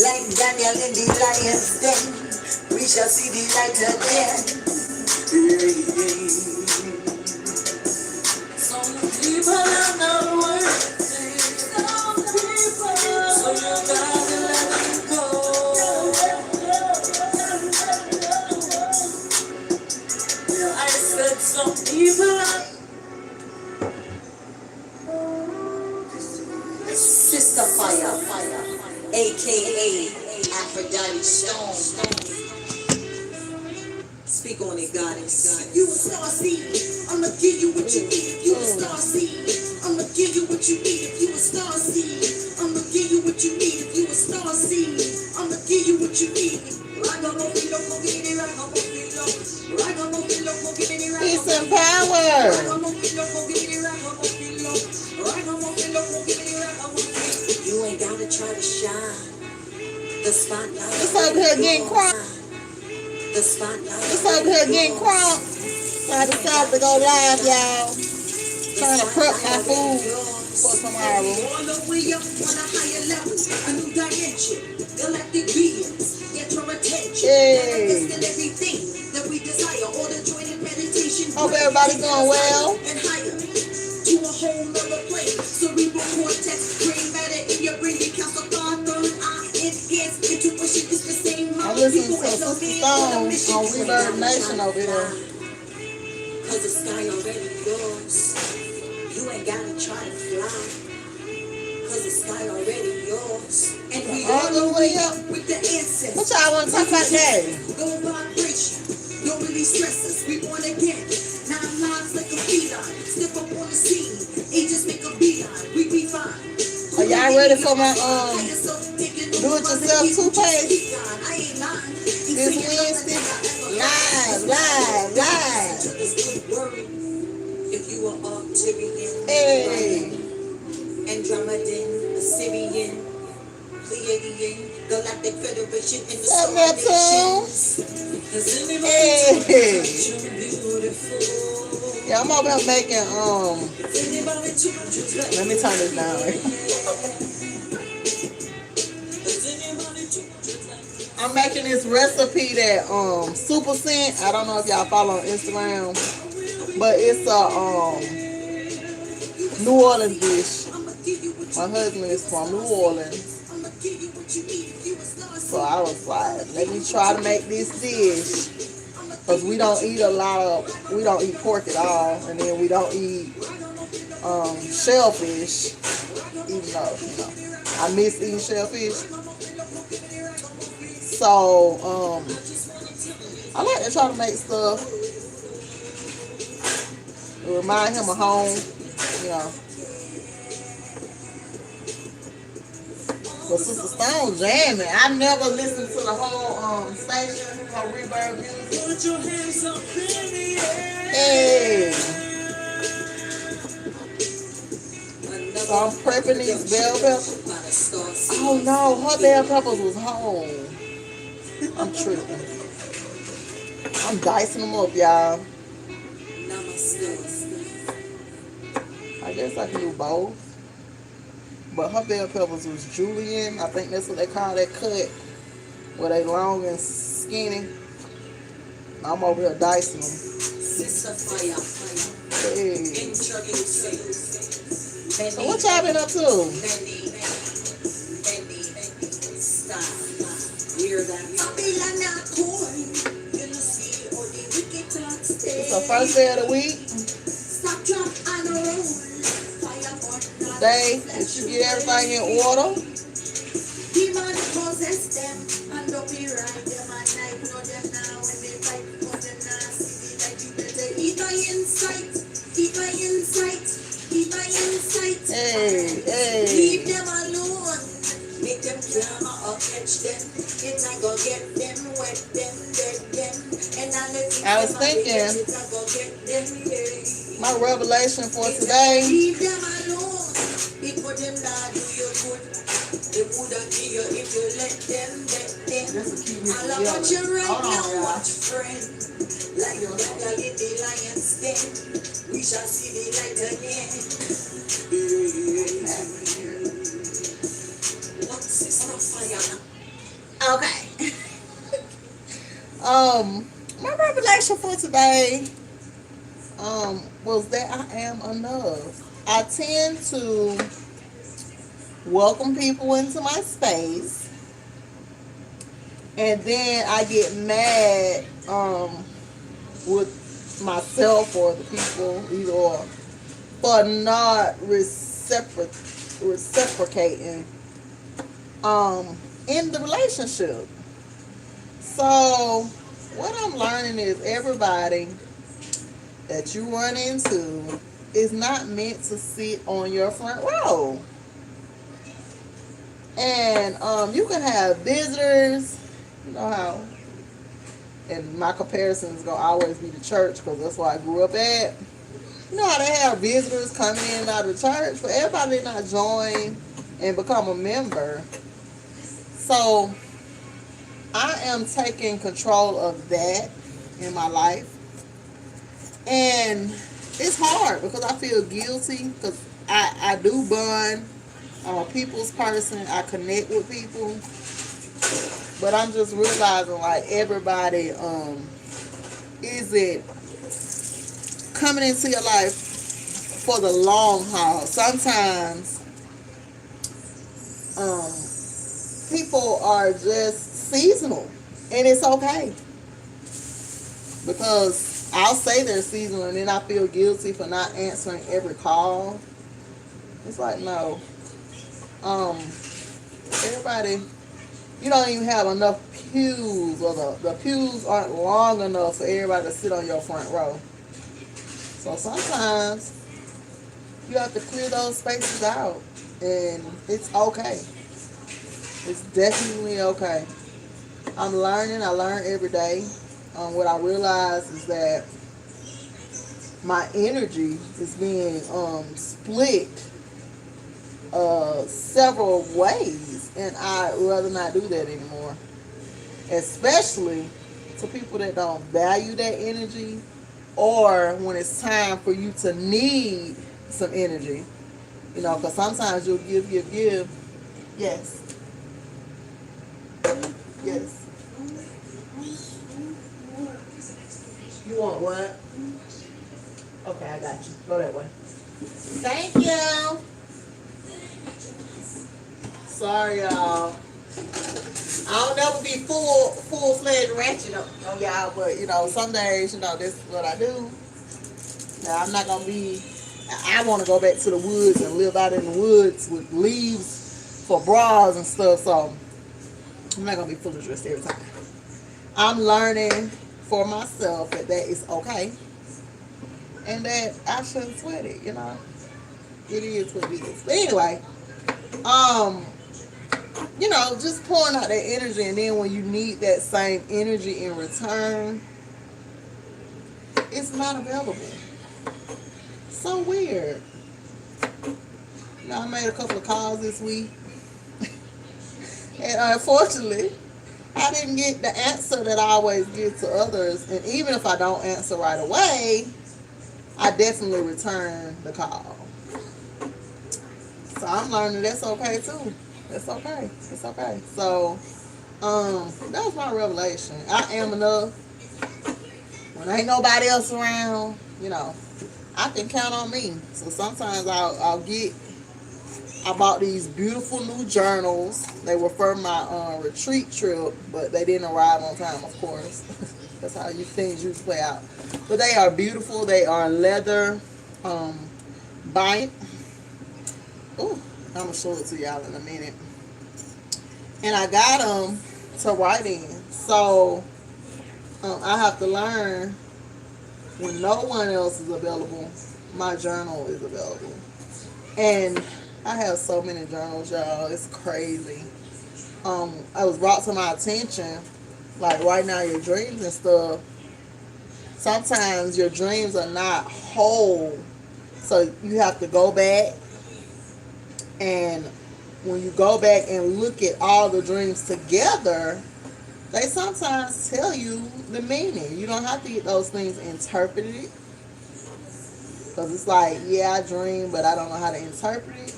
like Daniel in the lion's den. We shall see the light again. Some people are not worth it. Some people, so you gotta let them go. I said some people are. Sister Fire, aka Aphrodite Stone. Speak on it, goddess. You a star seed, I'ma give you what you need. If you a star seed, I'ma give you what you need. If you a star seed, I'ma give you what you need. If you a star seed, I'ma give you what you need. Peace and power. You ain't gotta try to shine. The spotlight. It's over here getting quiet. The spotlight. It's over here getting quiet. So I decided to go live, y'all. Trying to prep my food for tomorrow. On the way up on a higher level, a new dimension. Galactic beings get your attention. Hey. Everything that we desire, all the joy and meditation. Hope everybody's doing well. And higher to a whole nother plane. Cerebral cortex, brain matter in your brain. You count the thought, third eye, enhance intuition is the same. I'm listening to Sister Stone on Reverb Nation over here. Cause the sky already yours. You ain't gotta try to fly. Cause the sky already yours. And we all the way up with the ancestors. What y'all want to talk about that? No vibration, no release stresses. We born again. 9 lives like a feline. Step up on the scene. Angels make a beeline. We be fine. Are y'all ready for my do-it-yourself toothpaste? This Wednesday? Live. If you are Arcturian, hey. Andromedan, Assyrian, Pleiadian, Galactic Federation, and the Solar Nations. Hey. Yeah, I'm over here making, let me turn this down. I'm making this recipe that, Super Scent. I don't know if y'all follow on Instagram, but it's a, New Orleans dish. My husband is from New Orleans. So I was like, let me try to make this dish. Because we don't eat pork at all. And then we don't eat shellfish. Even though, I miss eating shellfish. So, I like to try to make stuff. It remind him of home, But Sister Stone jamming. I never listened to the whole station on Reverb Music. Hey. So I'm prepping these bell peppers. Oh no, her bell peppers was home. I'm tripping. I'm dicing them up, y'all. I guess I can do both. But her bell peppers was julienne. I think that's what they call that cut. Where they long and skinny. I'm over here dicing them. Hey. So what y'all been up to? It's the first day of the week. Day that you get everything in order. Hey. Leave them alone. Make them clamor or catch them. It's not gonna get them, wet them, dead them. And I was thinking, my revelation for today. Leave them alone. Before them not do you good. They wouldn't kill you if you let them, let them. I'll watch you right now, watch friend. Like you get the lion's den. We shall see the light again. What Sister Fire? Okay. My revelation for today was that I am enough. I tend to welcome people into my space, and then I get mad with myself or the people either for not reciprocating in the relationship. So what I'm learning is everybody that you run into is not meant to sit on your front row. And you can have visitors. You know how, and my comparison is gonna always be the church because that's where I grew up at. You know how they have visitors coming in and out of the church, but everybody not join and become a member. So I am taking control of that in my life. And it's hard because I feel guilty because I do bond. I'm a people's person. I connect with people. But I'm just realizing like everybody isn't coming into your life for the long haul. Sometimes people are just seasonal, and it's okay because I'll say they're seasonal and then I feel guilty for not answering every call. It's like, no, everybody, you don't even have enough pews, or the pews aren't long enough for everybody to sit on your front row. So sometimes you have to clear those spaces out, and it's okay. It's definitely okay. I'm learning. I learn every day. What I realize is that my energy is being split several ways, and I'd rather not do that anymore. Especially to people that don't value that energy, or when it's time for you to need some energy. You know, because sometimes you'll give. Yes. Yes. You want what? Okay, I got you. Go that way. Thank you. Sorry, y'all. I'll never be full-fledged ratchet on y'all, but you know, some days, you know, this is what I do. Now I'm not gonna be. I want to go back to the woods and live out in the woods with leaves for bras and stuff. So I'm not gonna be fully dressed every time. I'm learning for myself that is okay, and that I shouldn't sweat it. You know, it is what it is. But anyway, you know, just pouring out that energy, and then when you need that same energy in return, it's not available. So weird. You know, I made a couple of calls this week, and unfortunately, I didn't get the answer that I always give to others. And even if I don't answer right away, I definitely return the call. So I'm learning that's okay too. That's okay. It's okay. So, that was my revelation. I am enough. When ain't nobody else around, you know, I can count on me. So sometimes I bought these beautiful new journals. They were for my retreat trip, but they didn't arrive on time, of course. That's how things usually play out. But they are beautiful. They are leather bind. Ooh, I'm going to show it to y'all in a minute. And I got them to write in. So I have to learn when no one else is available, my journal is available. And I have so many journals, y'all. It's crazy. I was brought to my attention, like right now, your dreams and stuff. Sometimes your dreams are not whole, so you have to go back, and when you go back and look at all the dreams together, they sometimes tell you the meaning. You don't have to get those things interpreted, because it's like, yeah, I dream, but I don't know how to interpret it.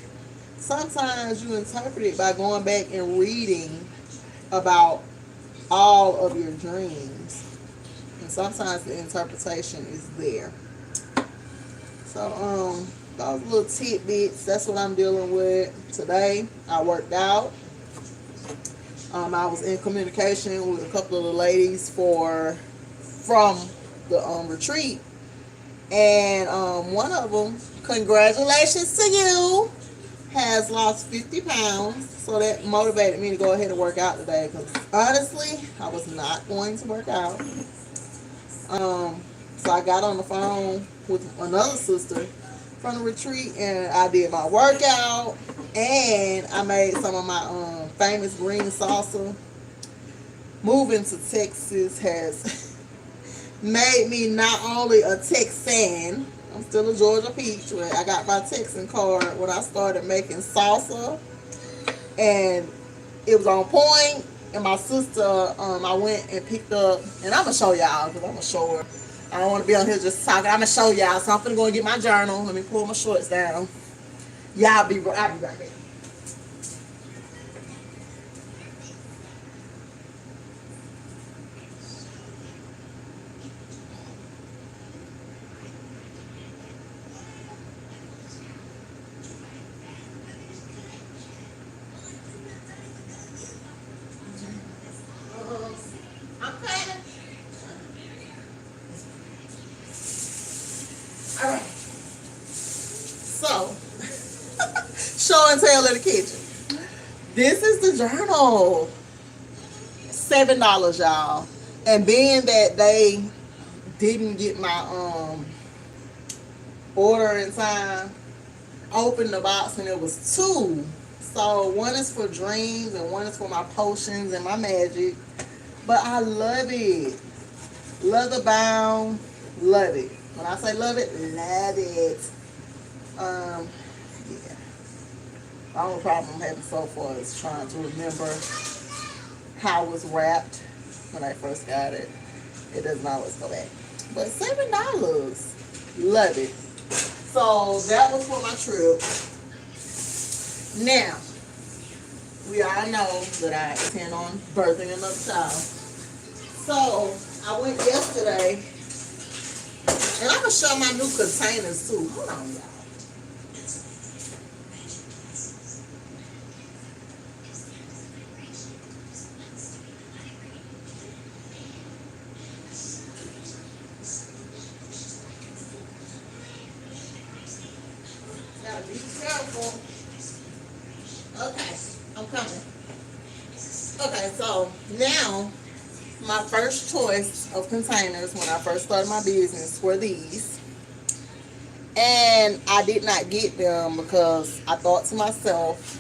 Sometimes you interpret it by going back and reading about all of your dreams. And sometimes the interpretation is there. So, those little tidbits, that's what I'm dealing with today. I worked out. I was in communication with a couple of the ladies from the retreat. And one of them, congratulations to you, has lost 50 pounds. So that motivated me to go ahead and work out today. Because honestly, I was not going to work out. So I got on the phone with another sister from the retreat, and I did my workout, and I made some of my famous green salsa. Moving to Texas has made me not only a Texan, I'm still a Georgia peach. I got my Texan card when I started making salsa, and it was on point. And my sister, I went and picked up, and I'm gonna show y'all because I'm gonna show her. I don't want to be on here just talking. I'm gonna show y'all. So I'm gonna go and get my journal. Let me pull my shorts down. I'll be right back. I'm coming. All right. So, show and tell in the kitchen. This is the journal. $7, y'all. And being that they didn't get my order in time, opened the box and it was two. So one is for dreams and one is for my potions and my magic. But I love it. Leather bound, love it. When I say love it, love it. Yeah. The only problem I'm having so far is trying to remember how it was wrapped when I first got it. It doesn't always go back. But $7, love it. So that was for my trip. Now, we all know that I intend on birthing another child. So I went yesterday, and I'm gonna show my new containers too. Hold on, y'all. Gotta be careful. Okay, I'm coming. Okay, so now my first choice of containers when I first started my business were these. And I did not get them because I thought to myself,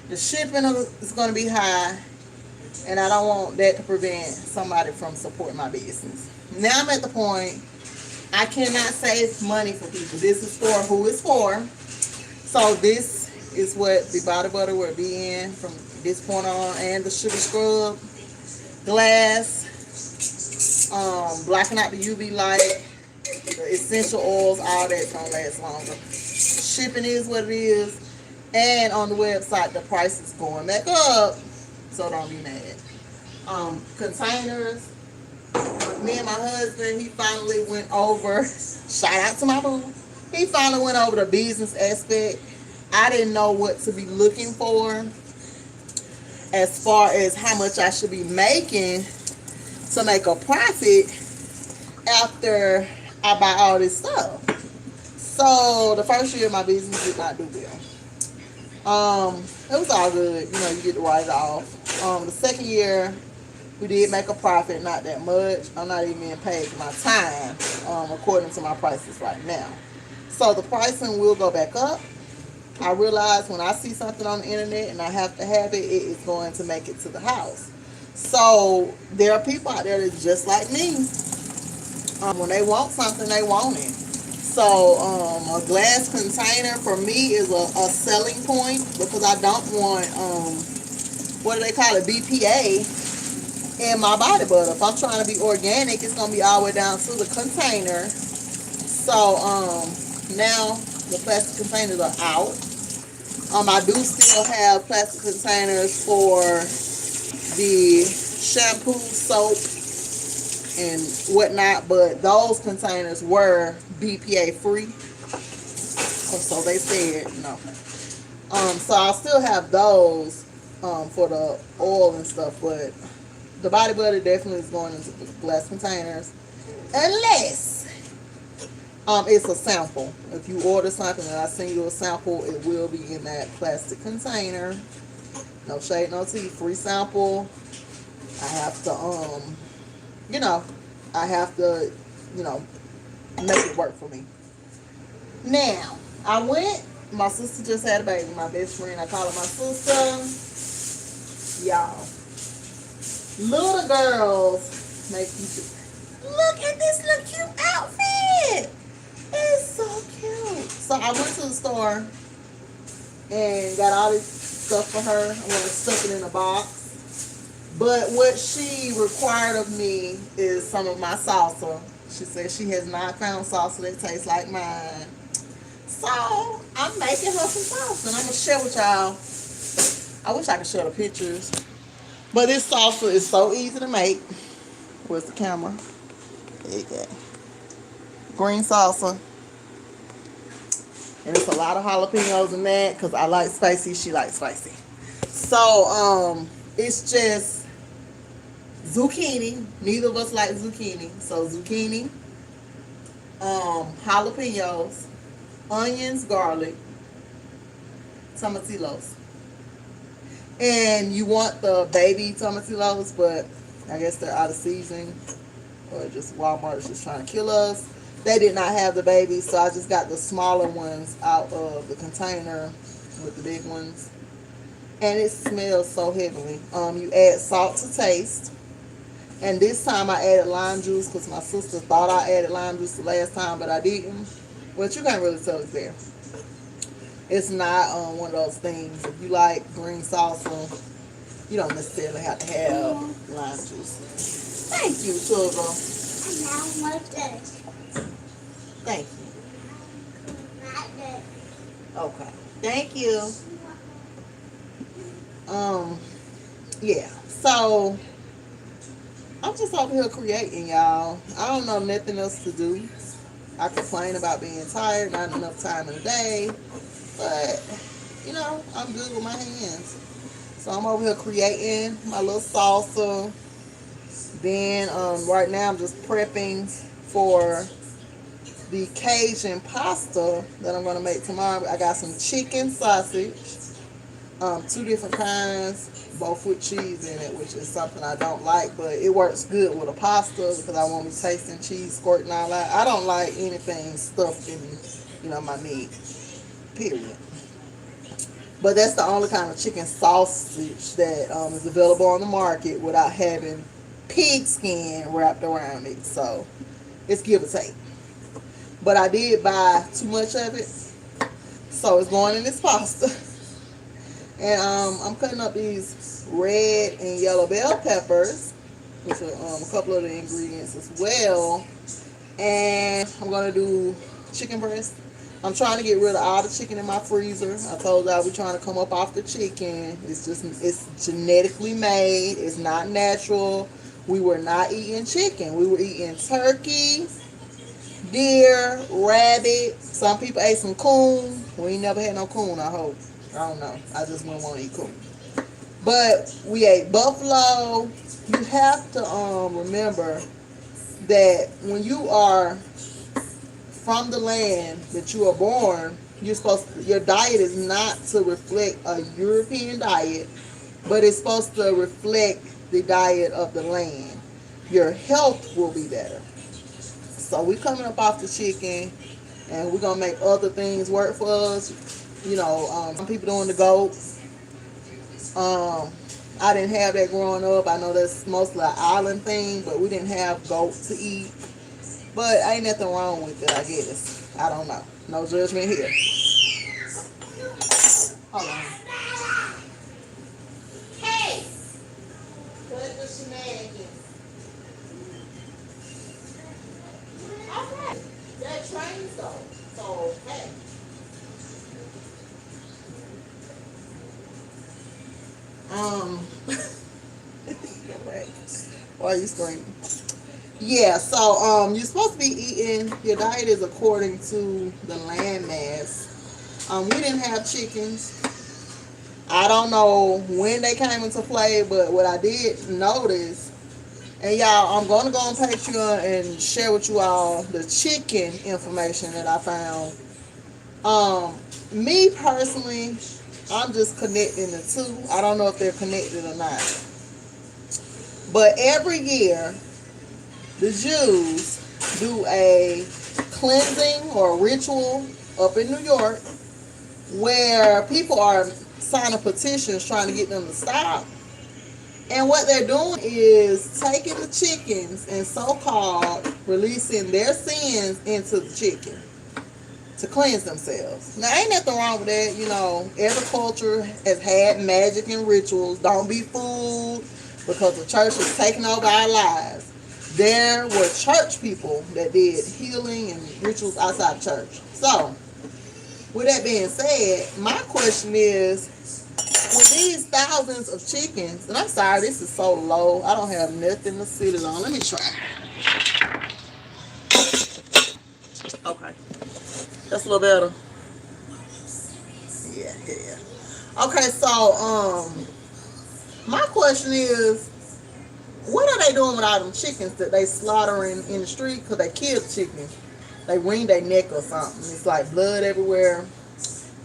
the shipping is going to be high, and I don't want that to prevent somebody from supporting my business. Now I'm at the point I cannot save money for people. This is for who it's for. So this is what the body butter will be in from this point on, and the sugar scrub, glass, blacking out the UV light, the essential oils, all that's gonna last longer. Shipping is what it is, and on the website the price is going back up, so don't be mad. Containers. Me and my husband, he finally went over. Shout out to my boo. He finally went over the business aspect. I didn't know what to be looking for as far as how much I should be making to make a profit after I buy all this stuff. So the first year my business did not do well. It was all good, you know, you get to write it off. The second year we did make a profit, not that much. I'm not even being paid for my time, according to my prices right now. So the pricing will go back up. I realize when I see something on the internet and I have to have it, it is going to make it to the house. So there are people out there that's just like me. When they want something, they want it. So a glass container for me is a selling point because I don't want, what do they call it, BPA in my body butter. If I'm trying to be organic, it's going to be all the way down to the container. So now the plastic containers are out. I do still have plastic containers for the shampoo, soap, and whatnot, but those containers were BPA free. So they said no. So I'll still have those for the oil and stuff, but the body butter definitely is going into glass containers, unless it's a sample. If you order something and I send you a sample, it will be in that plastic container. No shade, no tea, free sample. I have to you know, I have to, you know, make it work for me. Now, I went, my sister just had a baby, my best friend, I call her my sister. Y'all, little girls make you look at this little cute outfit. It's so cute. So I went to the store and got all this stuff for her. I want to stuff it in a box. But what she required of me is some of my salsa. She said she has not found salsa that tastes like mine. So I'm making her some salsa and I'm going to share with y'all. I wish I could show the pictures. But this salsa is so easy to make. Where's the camera? There you go. Green salsa. And it's a lot of jalapenos in that because I like spicy. She likes spicy. So it's just zucchini. Neither of us like zucchini. So zucchini, jalapenos, onions, garlic, tomatillos. And you want the baby tomatillos, but I guess they're out of season, or just Walmart is just trying to kill us. They did not have the baby, so I just got the smaller ones out of the container with the big ones. And it smells so heavenly. You add salt to taste. And this time I added lime juice because my sister thought I added lime juice the last time, but I didn't. But you can't really tell it's there. It's not one of those things. If you like green salsa, you don't necessarily have to have lime juice. Thank you, sugar. Thank you. Okay. Thank you. Yeah. So I'm just over here creating, y'all. I don't know nothing else to do. I complain about being tired, not enough time in the day, but you know, I'm good with my hands. So I'm over here creating my little salsa. Then right now I'm just prepping for the Cajun pasta that I'm going to make tomorrow. I got some chicken sausage, 2 different kinds, both with cheese in it, which is something I don't like, but it works good with a pasta because I won't be tasting cheese squirting all out. I don't like anything stuffed in, you know, my meat, period. But that's the only kind of chicken sausage that is available on the market without having pig skin wrapped around it. So it's give or take. But I did buy too much of it, so it's going in this pasta. And I'm cutting up these red and yellow bell peppers, which are a couple of the ingredients as well. And I'm going to do chicken breast. I'm trying to get rid of all the chicken in my freezer. I told y'all we're trying to come up off the chicken. It's genetically made. It's not natural. We were not eating chicken. We were eating turkey, deer, rabbit. Some people ate some coon. We ain't never had no coon, I hope. I don't know. I just wouldn't want to eat coon. But we ate buffalo. You have to remember that when you are from the land that you are born, your diet is not to reflect a European diet, but it's supposed to reflect the diet of the land. Your health will be better. So we're coming up off the chicken, and we're gonna make other things work for us. You know, some people doing the goat. I didn't have that growing up. I know that's mostly an island thing, but we didn't have goat to eat. But ain't nothing wrong with it, I guess. I don't know. No judgment here. Hold on. Hey! Cut the shenanigans. Okay. That train's though. So, hey. Why are you screaming? Yeah, so you're supposed to be eating, your diet is according to the landmass. We didn't have chickens. I don't know when they came into play, but what I did notice, and y'all, I'm going to go on Patreon and share with you all the chicken information that I found. Me personally, I'm just connecting the two. I don't know if they're connected or not. But every year, the Jews do a cleansing or ritual up in New York where people are signing petitions trying to get them to stop. And what they're doing is taking the chickens and so-called releasing their sins into the chicken to cleanse themselves. Now, ain't nothing wrong with that. You know, every culture has had magic and rituals. Don't be fooled because the church is taking over our lives. There were church people that did healing and rituals outside church. So, with that being said, my question is, with these thousands of chickens, and I'm sorry, this is so low. I don't have nothing to sit it on. Let me try. Okay. That's a little better. Yeah. Okay, so, my question is, what are they doing with all them chickens that they slaughtering in the street because they killed chickens? They wring their neck or something. It's like blood everywhere.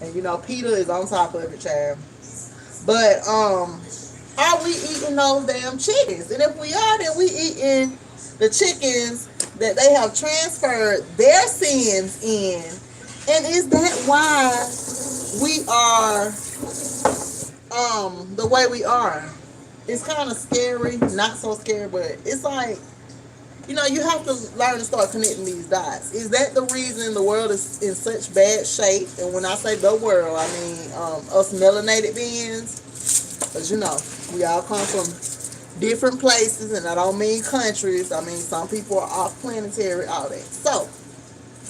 And you know, PETA is on top of it, child. But are we eating those damn chickens? And if we are, then we eating the chickens that they have transferred their sins in. And is that why we are the way we are? It's kind of scary, not so scary, but it's like, you know, you have to learn to start connecting these dots. Is that the reason the world is in such bad shape? And when I say the world, I mean us melanated beings. Because, you know, we all come from different places, and I don't mean countries. I mean, some people are off-planetary, all that. So,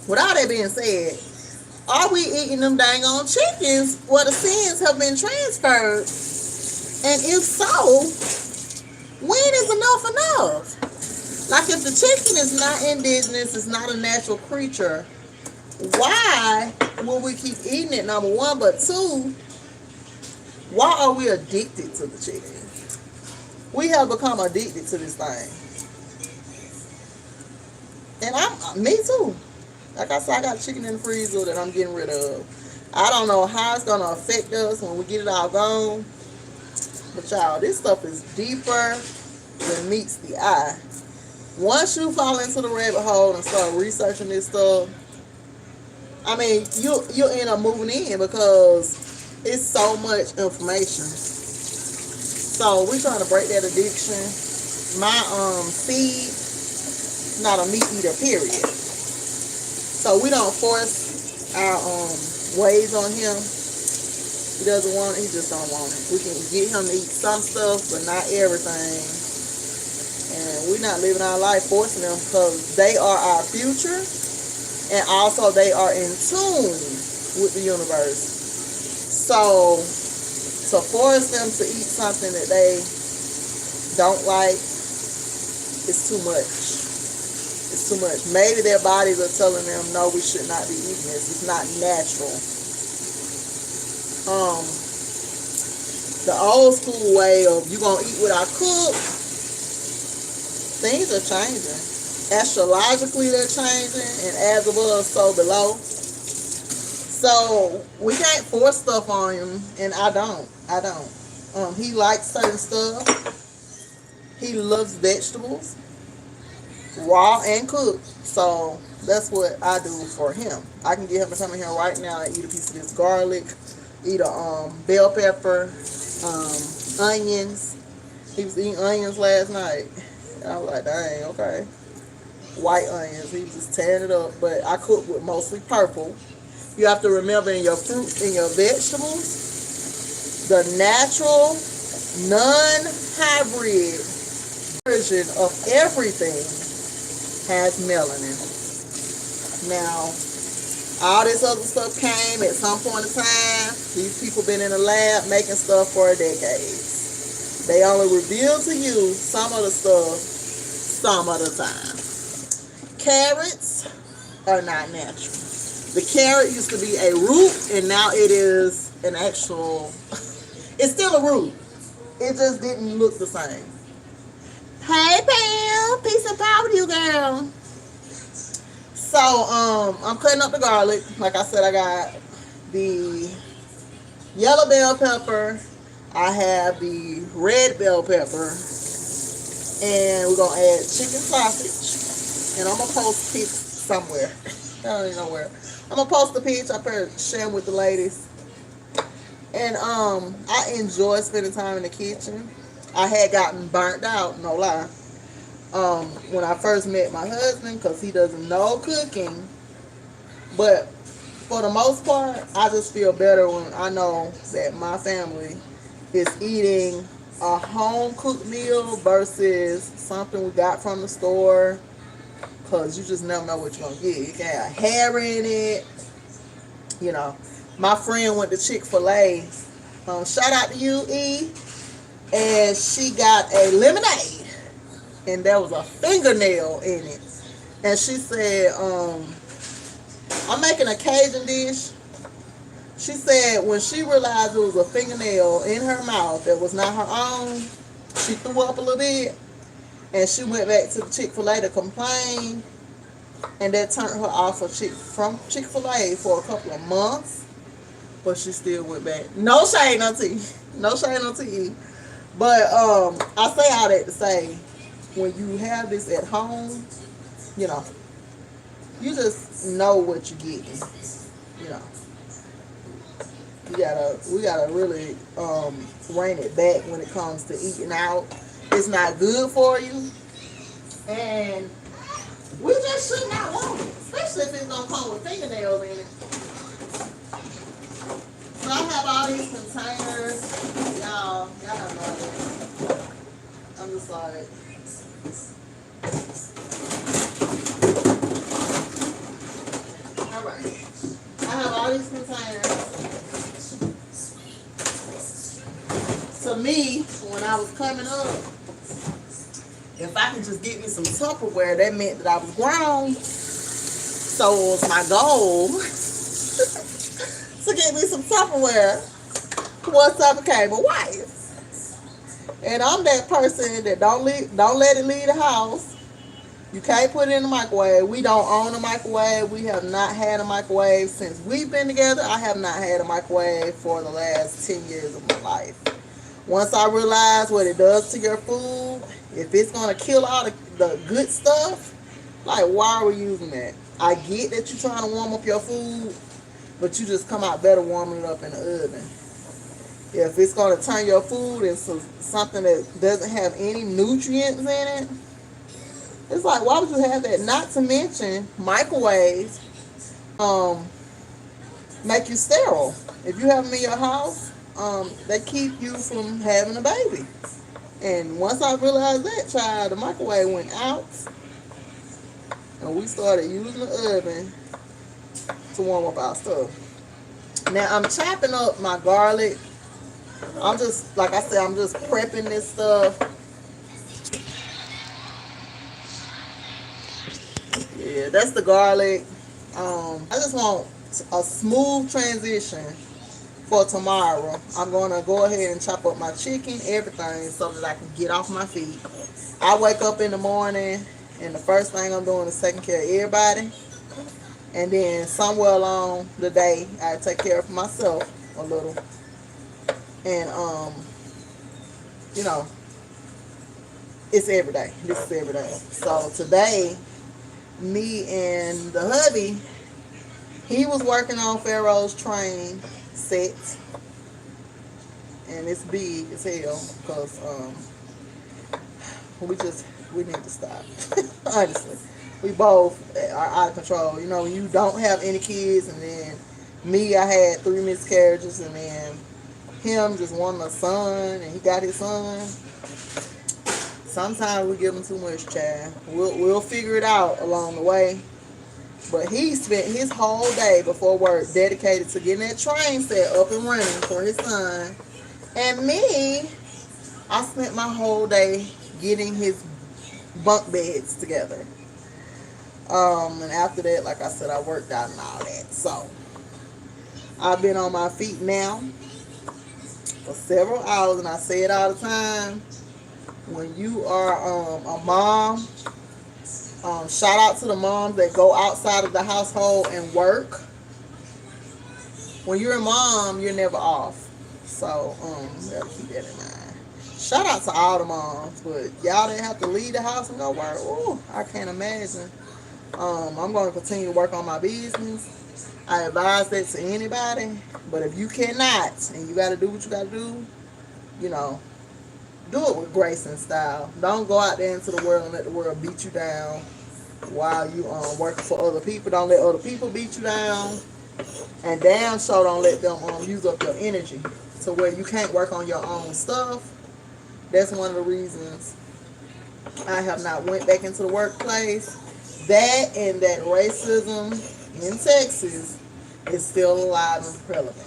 with all that being said, are we eating them dang on chickens where the sins have been transferred? And if so, when is enough? Like, if the chicken is not indigenous, it's not a natural creature, why will we keep eating it, number one? But two, why are we addicted to the chicken? We have become addicted to this thing. And me too. Like I said, I got chicken in the freezer that I'm getting rid of. I don't know how it's going to affect us when we get it all gone. But y'all, this stuff is deeper than meets the eye. Once you fall into the rabbit hole and start researching this stuff, I mean, you'll end up moving in because it's so much information. So we're trying to break that addiction. My seed, not a meat eater, period. So we don't force our ways on him. He doesn't want it, he just don't want it. We can get him to eat some stuff, but not everything. And we're not living our life forcing them because they are our future. And also they are in tune with the universe. So to force them to eat something that they don't like is too much. It's too much. Maybe their bodies are telling them, no, we should not be eating this. It's not natural. The old school way of you gonna eat what I cook, things are changing. Astrologically they're changing, and as above, so below. So we can't force stuff on him, and I don't. He likes certain stuff. He loves vegetables, raw and cooked. So that's what I do for him. I can get him to come in here right now and eat a piece of this garlic, eat a bell pepper, onions. He was eating onions last night. I was like, dang, okay. White onions. He was just tearing it up. But I cook with mostly purple. You have to remember, in your fruits and your vegetables, the natural, non-hybrid version of everything has melanin. Now, all this other stuff came at some point in time. These people been in the lab making stuff for decades. They only reveal to you some of the stuff some of the time. Carrots are not natural. The carrot used to be a root, and now it is an actual. It's still a root. It just didn't look the same. Hey Pam, peace and power to you, girl. So I'm cutting up the garlic. Like I said, I got the yellow bell pepper. I have the red bell pepper, and we're gonna add chicken sausage. And I'm gonna post pics somewhere. I don't even know where. I'm gonna post the pics. I better share them with the ladies. And I enjoy spending time in the kitchen. I had gotten burnt out, no lie, when I first met my husband, because he doesn't know cooking. But for the most part, I just feel better when I know that my family is eating a home cooked meal versus something we got from the store, because you just never know what you're gonna get. You can have hair in it, you know. My friend went to Chick-fil-A. Shout out to you, E. And she got a lemonade, and there was a fingernail in it. And she said, I'm making a Cajun dish. She said when she realized there was a fingernail in her mouth that was not her own, she threw up a little bit, and she went back to the Chick-fil-A to complain, and that turned her off from Chick-fil-A for a couple of months. But she still went back. No shade, no tea. No shade, no tea. But I say all that to say, when you have this at home, you know, you just know what you're getting. You know, we gotta really rein it back when it comes to eating out. It's not good for you, and we just should not want it, especially if it's gonna come with fingernails in it. So I have all these containers. Y'all have no idea. I'm just like, alright. I have all these containers. To me, when I was coming up, if I could just get me some Tupperware, that meant that I was grown. So it was my goal to get me some Tupperware once I became a wife. And I'm that person that don't let it leave the house. You can't put it in the microwave. We don't own a microwave. We have not had a microwave since we've been together. I have not had a microwave for the last 10 years of my life. Once I realized what it does to your food, if it's going to kill all the good stuff, like, why are we using that? I get that you're trying to warm up your food, but you just come out better warming it up in the oven. If it's going to turn your food into something that doesn't have any nutrients in it, it's like, why would you have that? Not to mention, microwaves make you sterile. If you have them in your house, they keep you from having a baby. And once I realized that, child, the microwave went out, and we started using the oven to warm up our stuff. Now I'm chopping up my garlic. I'm just, like I said, I'm just prepping this stuff. Yeah, that's the garlic. I just want a smooth transition for tomorrow. I'm going to go ahead and chop up my chicken, everything, so that I can get off my feet. I wake up in the morning, and the first thing I'm doing is taking care of everybody. And then somewhere along the day, I take care of myself a little. And, you know, it's every day. This is every day. So today, me and the hubby, he was working on Pharaoh's train set. And it's big as hell because we need to stop. Honestly. We both are out of control. You know, when you don't have any kids, and then me, I had 3 miscarriages, and then him just wanting a son, and he got his son. Sometimes we give him too much, child. We'll figure it out along the way. But he spent his whole day before work dedicated to getting that train set up and running for his son. And me, I spent my whole day getting his bunk beds together. And after that, like I said, I worked out and all that. So I've been on my feet now for several hours, and I say it all the time. When you are a mom, shout out to the moms that go outside of the household and work. When you're a mom, you're never off. So, gotta keep that in mind. Shout out to all the moms, but y'all that have to leave the house and go work, ooh, I can't imagine. I'm going to continue to work on my business. I advise that to anybody, but if you cannot and you got to do what you got to do, you know, do it with grace and style. Don't go out there into the world and let the world beat you down while you working for other people. Don't let other people beat you down. And damn sure don't let them use up your energy to where you can't work on your own stuff. That's one of the reasons I have not went back into the workplace. That and that racism in Texas is still alive and prevalent.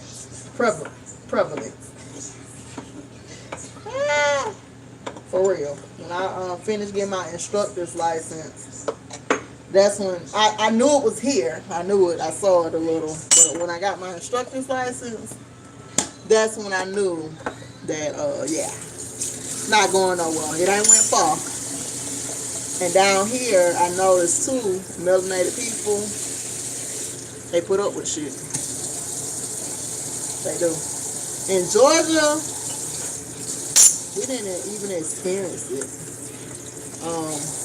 For real. When I finished getting my instructor's license, that's when I knew it was here. I knew it. I saw it a little. But when I got my instructor's license, that's when I knew that, yeah, not going nowhere. It ain't went far. And down here, I noticed too, melanated people, they put up with shit. They do. In Georgia, we didn't even experience it.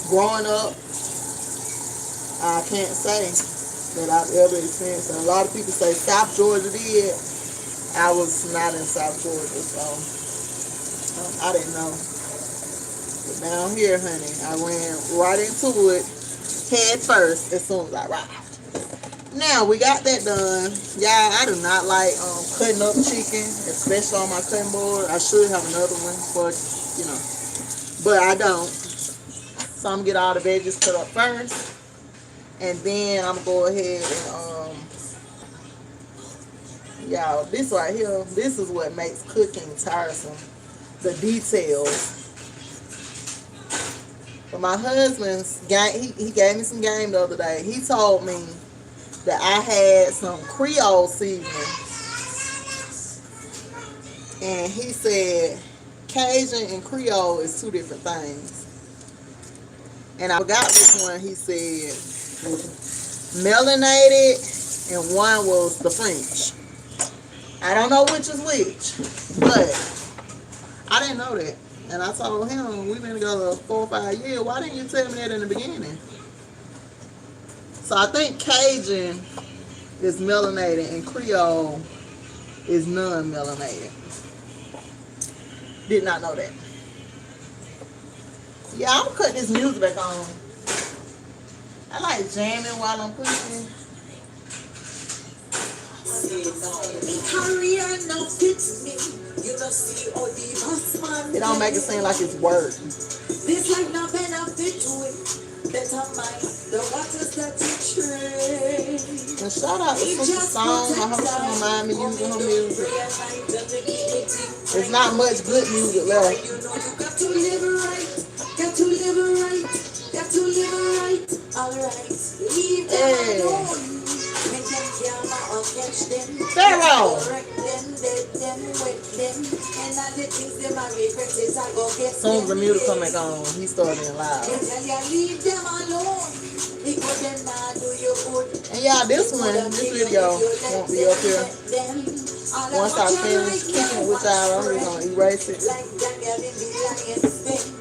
Growing up, I can't say that I've ever experienced it. A lot of people say South Georgia did. I was not in South Georgia, so I didn't know. But down here, honey, I ran right into it head first as soon as I arrived. Now, we got that done. Y'all, I do not like cutting up chicken, especially on my cutting board. I should have another one for, you know, but I don't. So I'm going to get all the veggies cut up first. And then I'm going to go ahead and, y'all, this right here, this is what makes cooking tiresome. The details. But my husband's game, he gave me some game the other day. He told me that I had some Creole seasoning. And he said Cajun and Creole is two different things. And I forgot which one he said. Melanated, and one was the French. I don't know which is which, but I didn't know that. And I told him, we've been together 4 or 5 years. Why didn't you tell me that in the beginning? So I think Cajun is melanated and Creole is non-melanated. Did not know that. Yeah, I'm gonna cut this music back on. I like jamming while I'm cooking. It don't make it seem like it's work. This like no benefit to it. Better mind the waters that you trade. And shout out to Sister Song. I hope she don't mind me using her music. There's not much good music left. You know you got to live right. Got to live right. Got to live right. Alright. Leave them alone. Make them camera or catch them. Pharaoh. Correct them, let them, wet them. And all the things them I regret is I go get as soon as the music come back on, he started being loud. Leave them alone. Because them not do you good. And y'all, this video won't be up here. Once I finish kicking it with y'all, I'm just gonna erase it.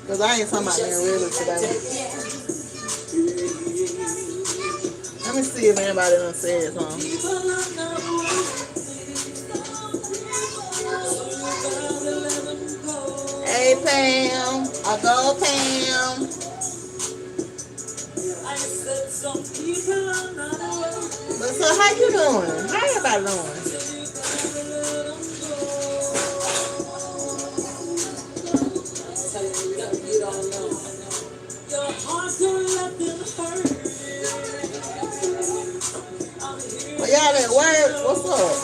Cause I ain't talking about being real today. Let me see if anybody done said something. Hey Pam, I go Pam. But so how you doing? How everybody doing? Well, y'all at work? What's up?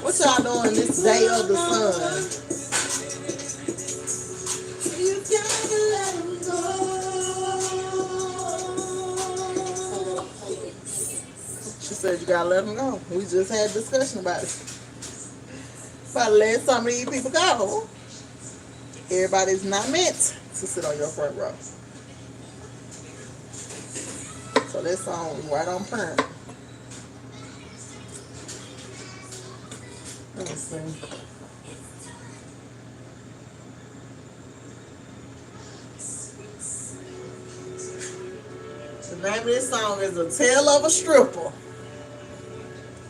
What y'all doing this day of the sun? said you gotta let them go. We just had a discussion about it. About letting some of these people go. Everybody's not meant to sit on your front row. So this song is right on point. Let me see. The name of this song is "A Tale of a Stripper."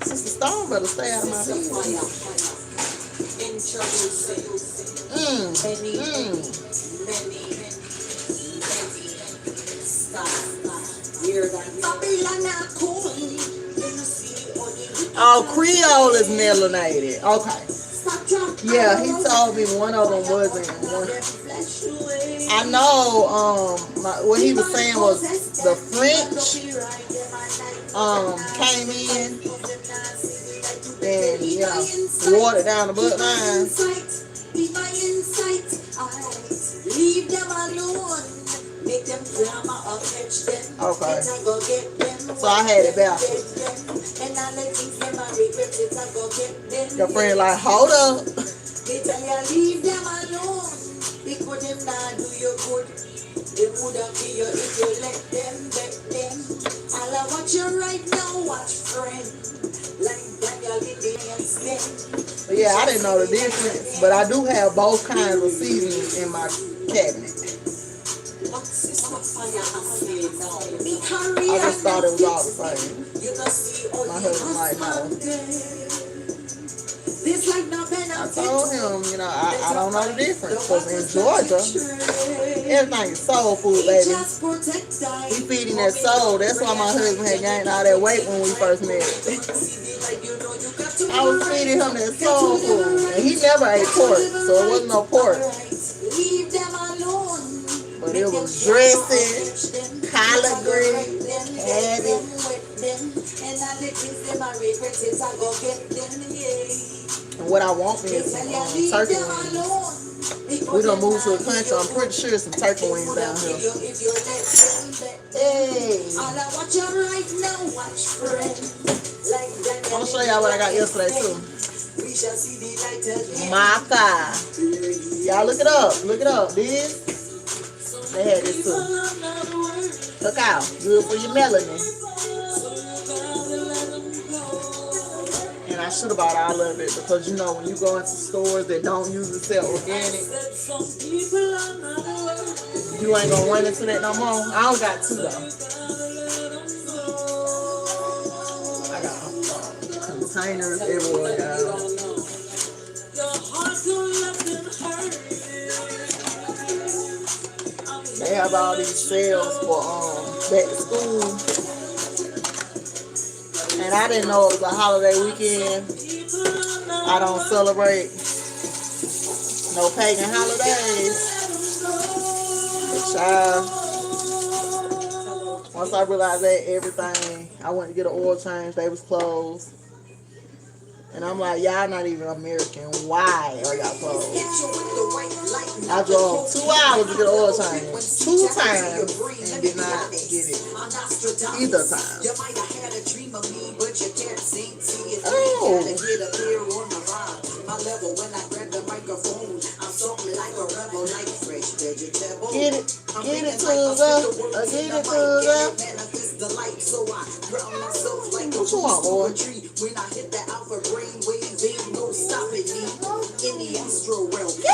Sister Stone better stay out of my face. Oh, Creole is melanated. Okay. Yeah, he told me one of them wasn't. I know. What he was saying was the French came in and watered down the bloodline. Leave them alone. Make them drama or catch them. Okay. So I had it backwards. And I let things them I regret it. I go get them. Your friend like, hold up. They tell you leave them alone. Because them not do you good. They would be you if you let them back them. All I watch you right now, watch friend. Like Daniel in the handstand. Yeah, I didn't know the difference, but I do have both kinds of seasonings in my cabinet. I just thought it was all the same. My husband might know. I told him, I don't know the difference. Because in Georgia, everything is soul food, baby. We feeding that soul. That's why my husband had gained all that weight when we first met. I was feeding him that soul food. And he never ate pork, so it wasn't no pork. But it was dressing, collard greens, cabbage. And what I want is turkey wings. We done moved to a country. I'm pretty sure some turkey wings down here. Hey. I'm gonna show y'all what I got yesterday too. Maca. Y'all look it up. Look it up. This. They had this too. Look out. Good for your melanin. And I should have bought all of it because when you go into stores that don't usually sell organic, you ain't gonna run into that no more. I only got 2 though. I got containers everywhere, y'all. They have all these sales for back to school. And I didn't know it was a holiday weekend. I don't celebrate no pagan holidays. But child, once I realized that everything, I went to get an oil change. They was closed. And I'm like, y'all not even American. Why are y'all closed? I drove 2 hours to get an oil change. 2 times and did not get it either time. Oh. Get it to the. What you want, boy? Get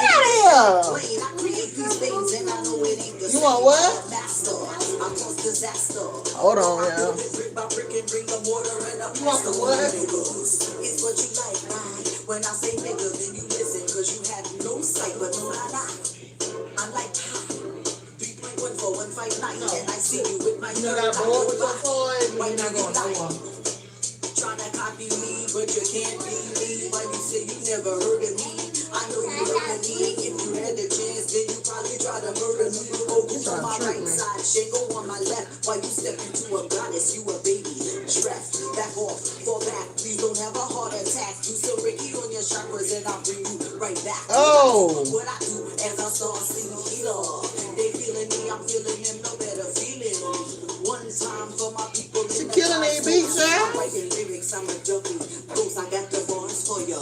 out of here! You want what? Hold on, y'all. You want the what? It's what you like, right? When I say nigga, then you listen, cause you had no sight, but no, I'm like, 3.1415 and I see you with my third eye. Why you not going trying to copy me, but you can't be me. Why you say you never heard of me? I know you heard of me. If you had the chance, then you probably try to murder me. Focus on my right side, Shango on my left. While you step into a goddess, you a baby. Dress, back off, fall back. Please don't have a heart attack. You still Ricky on your chakras, and I'll bring you right back. Oh. What I do as I start singing healer. They feeling me, I'm feeling them. No better feeling. One time for my people. She killing these beats, man. writing lyrics, I'm a junkie. Bruce, I got the bars for you.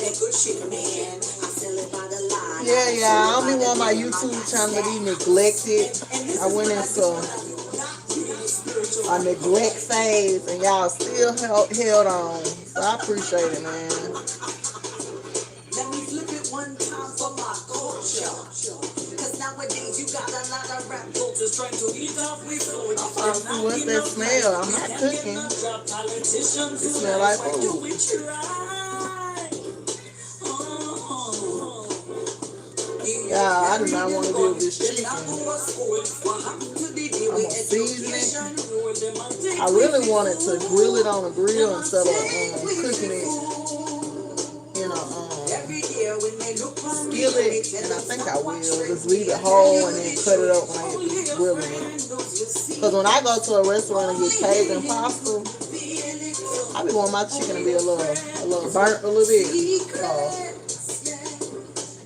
That good shit, man. I sell it by the line. Yeah, I don't be want my YouTube channel to be neglected. I went into a neglect phase, and y'all still held on. So I appreciate it, man. Let me flip it one time for my culture. Cause nowadays you got a lot of rap cultures trying to eat off with food. What's that smell? I'm not cooking. It smells like food. Yeah, I do not want to deal with this chicken. I'm gonna season it. I really wanted to grill it on a grill instead of cooking it in a skillet, and I think I will just leave it whole and then cut it up when I get to grilling it. Because when I go to a restaurant and get Cajun pasta, I be wanting my chicken to be a little burnt a little bit.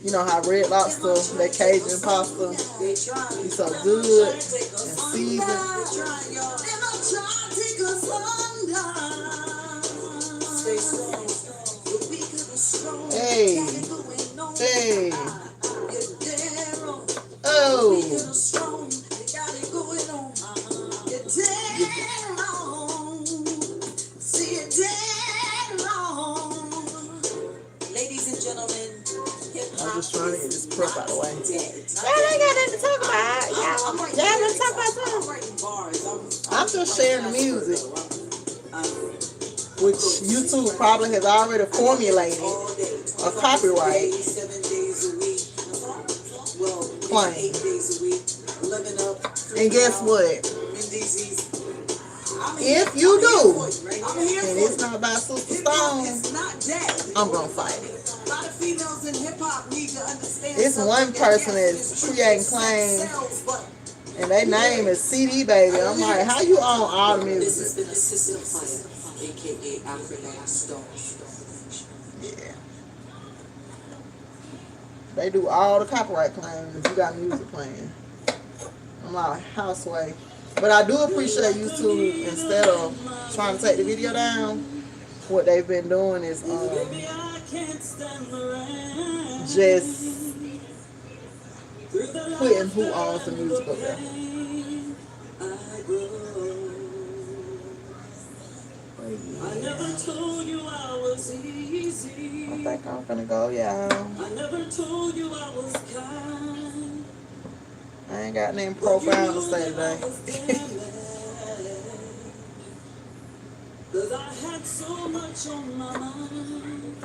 You know how Red Lobster, that Cajun pasta, be so good and seasoned. Hey. Oh. Ladies and gentlemen, I'm just trying to get this prep out of the way. Y'all ain't got nothing to talk about. Y'all want to talk about something? I'm just sharing the music, which YouTube probably has already formulated a copyright claim. And guess what? If you do, and it's not by Sister Stone, I'm going to fight it. It's one person that's creating claims, and their name is CD Baby. I'm like, how you own all the music? Yeah. They do all the copyright claims if you got music playing. I'm like, houseway. But I do appreciate YouTube, instead of trying to take the video down, what they've been doing is just putting who owns the music up there. I think I'm gonna go, y'all. I never told you I was kind. I ain't got nothing profound to say today. Cause I had so much on my mind,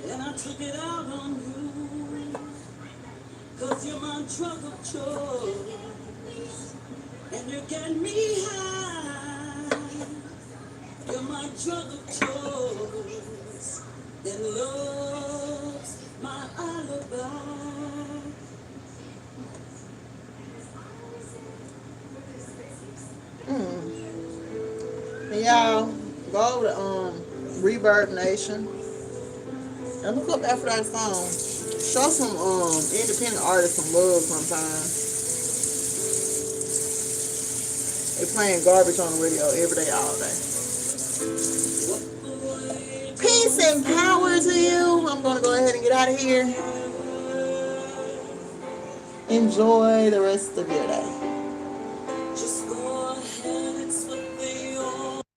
and I took it out on you. Cause you're my drug of choice, and you get me high. You're my drug of choice, and love's my alibi. And y'all, go over to Reverb Nation and look up after that song. Show some independent artists some love sometimes. They playing garbage on the radio every day, all day. Peace and power to you. I'm going to go ahead and get out of here. Enjoy the rest of your day. Just go